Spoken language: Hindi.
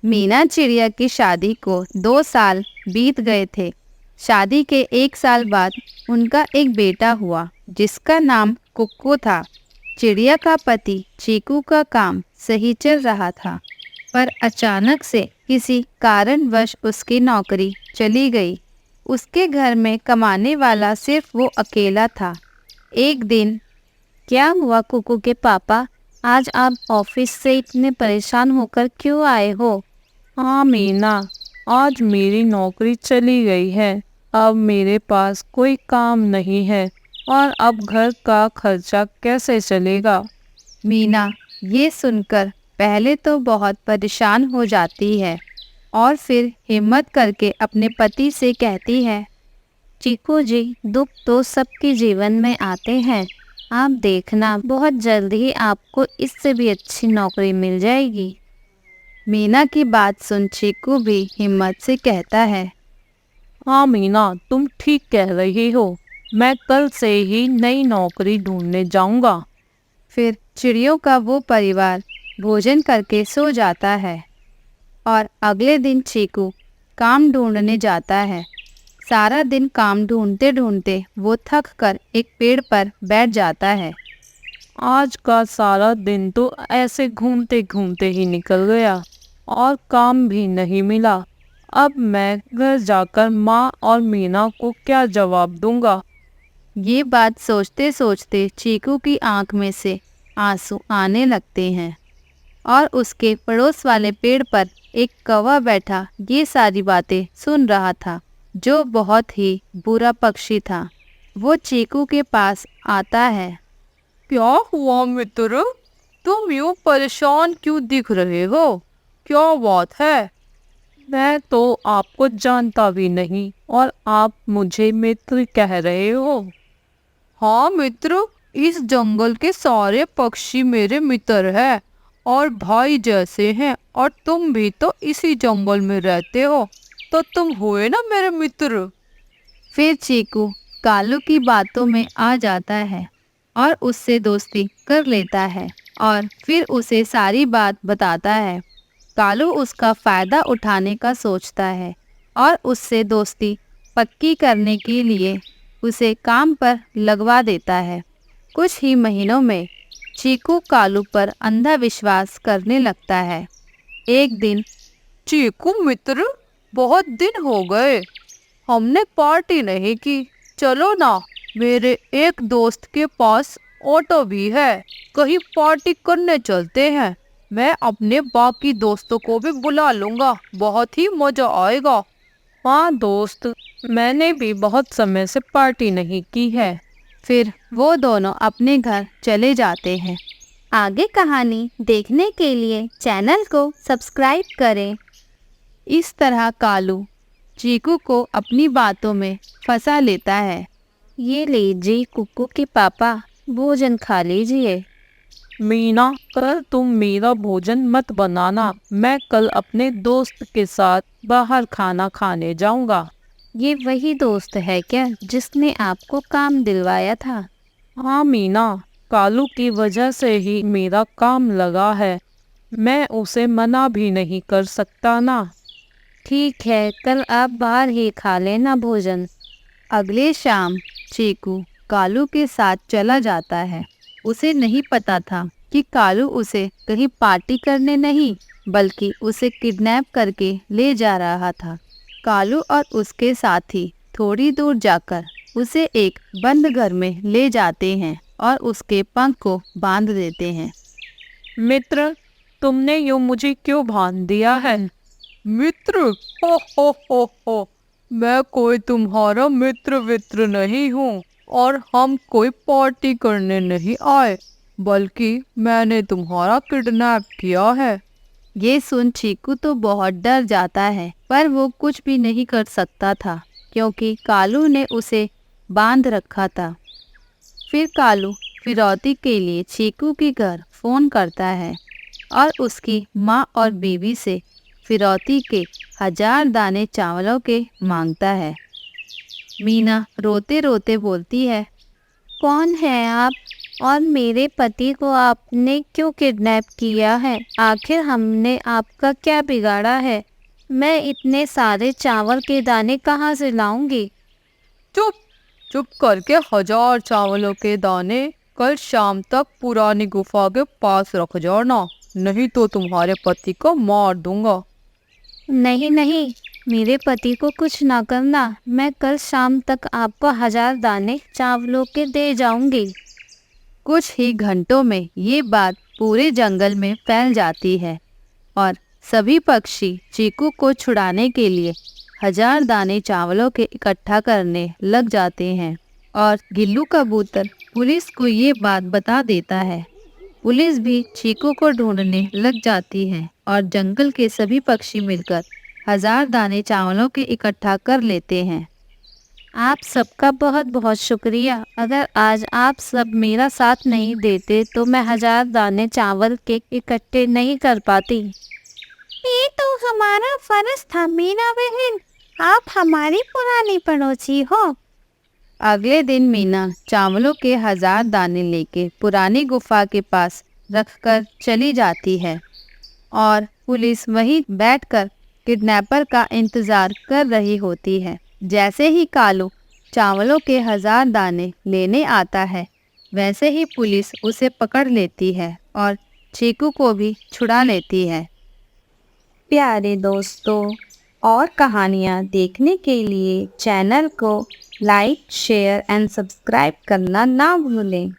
मीना चिड़िया की शादी को 2 साल बीत गए थे। शादी के 1 साल बाद उनका एक बेटा हुआ जिसका नाम कुक्कू था। चिड़िया का पति चीकू का काम सही चल रहा था, पर अचानक से किसी कारणवश उसकी नौकरी चली गई। उसके घर में कमाने वाला सिर्फ वो अकेला था। एक दिन, क्या हुआ कुकू के पापा? आज आप ऑफिस से इतने परेशान होकर क्यों आए हो? हाँ मीना, आज मेरी नौकरी चली गई है। अब मेरे पास कोई काम नहीं है और अब घर का खर्चा कैसे चलेगा। मीना ये सुनकर पहले तो बहुत परेशान हो जाती है और फिर हिम्मत करके अपने पति से कहती है, चीकू जी, दुख तो सबके जीवन में आते हैं। आप देखना, बहुत जल्द ही आपको इससे भी अच्छी नौकरी मिल जाएगी। मीना की बात सुन चीकू भी हिम्मत से कहता है, हाँ मीना, तुम ठीक कह रही हो। मैं कल से ही नई नौकरी ढूंढने जाऊंगा। फिर चिड़ियों का वो परिवार भोजन करके सो जाता है और अगले दिन चीकू काम ढूंढने जाता है। सारा दिन काम ढूंढते ढूंढते वो थक कर एक पेड़ पर बैठ जाता है। आज का सारा दिन तो ऐसे घूमते घूमते ही निकल गया और काम भी नहीं मिला। अब मैं घर जाकर माँ और मीना को क्या जवाब दूंगा। ये बात सोचते सोचते चीकू की आंख में से आंसू आने लगते हैं और उसके पड़ोस वाले पेड़ पर एक कौवा बैठा ये सारी बातें सुन रहा था, जो बहुत ही बुरा पक्षी था। वो चीकू के पास आता है। क्या हुआ मित्र, तुम यूं परेशान क्यों दिख रहे हो? क्या बात है? मैं तो आपको जानता भी नहीं और आप मुझे मित्र कह रहे हो। हाँ मित्र, इस जंगल के सारे पक्षी मेरे मित्र हैं और भाई जैसे हैं, और तुम भी तो इसी जंगल में रहते हो, तो तुम हुए ना मेरे मित्र। फिर चीकू कालू की बातों में आ जाता है और उससे दोस्ती कर लेता है और फिर उसे सारी बात बताता है। कालू उसका फ़ायदा उठाने का सोचता है और उससे दोस्ती पक्की करने के लिए उसे काम पर लगवा देता है। कुछ ही महीनों में चीकू कालू पर अंधा विश्वास करने लगता है। एक दिन, चीकू मित्र, बहुत दिन हो गए, हमने पार्टी नहीं की। चलो ना, मेरे एक दोस्त के पास ऑटो भी है, कहीं पार्टी करने चलते हैं। मैं अपने बाकी दोस्तों को भी बुला लूँगा, बहुत ही मज़ा आएगा। हाँ दोस्त, मैंने भी बहुत समय से पार्टी नहीं की है। फिर वो दोनों अपने घर चले जाते हैं। आगे कहानी देखने के लिए चैनल को सब्सक्राइब करें। इस तरह कालू चीकू को अपनी बातों में फंसा लेता है। ये लीजिए कुक्कू के पापा, भोजन खा लीजिए। मीना, कल तुम मेरा भोजन मत बनाना, मैं कल अपने दोस्त के साथ बाहर खाना खाने जाऊंगा। ये वही दोस्त है क्या जिसने आपको काम दिलवाया था? हाँ मीना, कालू की वजह से ही मेरा काम लगा है, मैं उसे मना भी नहीं कर सकता ना। ठीक है, कल आप बाहर ही खा लेना भोजन। अगले शाम चीकू कालू के साथ चला जाता है। उसे नहीं पता था कि कालू उसे कहीं पार्टी करने नहीं, बल्कि उसे किडनैप करके ले जा रहा था। कालू और उसके साथी थोड़ी दूर जाकर उसे एक बंद घर में ले जाते हैं और उसके पंख को बांध देते हैं। मित्र, तुमने यूं मुझे क्यों बांध दिया है? मित्र, हो, मैं कोई तुम्हारा मित्र नहीं हूँ और हम कोई पार्टी करने नहीं आए, बल्कि मैंने तुम्हारा किडनैप किया है। ये सुन चीकू तो बहुत डर जाता है, पर वो कुछ भी नहीं कर सकता था क्योंकि कालू ने उसे बांध रखा था। फिर कालू फिरौती के लिए चीकू के घर फ़ोन करता है और उसकी माँ और बीवी से फिरौती के 1000 दाने चावलों के मांगता है। मीना रोते रोते बोलती है, कौन है आप? और मेरे पति को आपने क्यों किडनैप किया है? आखिर हमने आपका क्या बिगाड़ा है? मैं इतने सारे चावल के दाने कहाँ से लाऊंगी? चुप चुप करके 1000 चावलों के दाने कल शाम तक पुरानी गुफा के पास रख जाना, नहीं तो तुम्हारे पति को मार दूंगा। नहीं नहीं, मेरे पति को कुछ ना करना। मैं कल शाम तक आपको 1000 दाने चावलों के दे जाऊंगी। कुछ ही घंटों में ये बात पूरे जंगल में फैल जाती है और सभी पक्षी चीकू को छुड़ाने के लिए 1000 दाने चावलों के इकट्ठा करने लग जाते हैं और गिल्लू कबूतर पुलिस को ये बात बता देता है। पुलिस भी चीकू को ढूंढने लग जाती है और जंगल के सभी पक्षी मिलकर 1000 दाने चावलों के इकट्ठा कर लेते हैं। आप सबका बहुत बहुत शुक्रिया। अगर आज आप सब मेरा साथ नहीं देते तो मैं 1000 दाने चावल के इकट्ठे नहीं कर पाती। ये तो हमारा फर्ज था मीना बहन, आप हमारी पुरानी पड़ोसी हो। अगले दिन मीना चावलों के 1000 दाने लेके पुरानी गुफा के पास रखकर चली जाती है और पुलिस वहीं बैठकर किडनैपर का इंतजार कर रही होती है। जैसे ही कालू चावलों के 1000 दाने लेने आता है, वैसे ही पुलिस उसे पकड़ लेती है और चीकू को भी छुड़ा लेती है। प्यारे दोस्तों, और कहानियाँ देखने के लिए चैनल को लाइक, शेयर एंड सब्सक्राइब करना ना भूलें।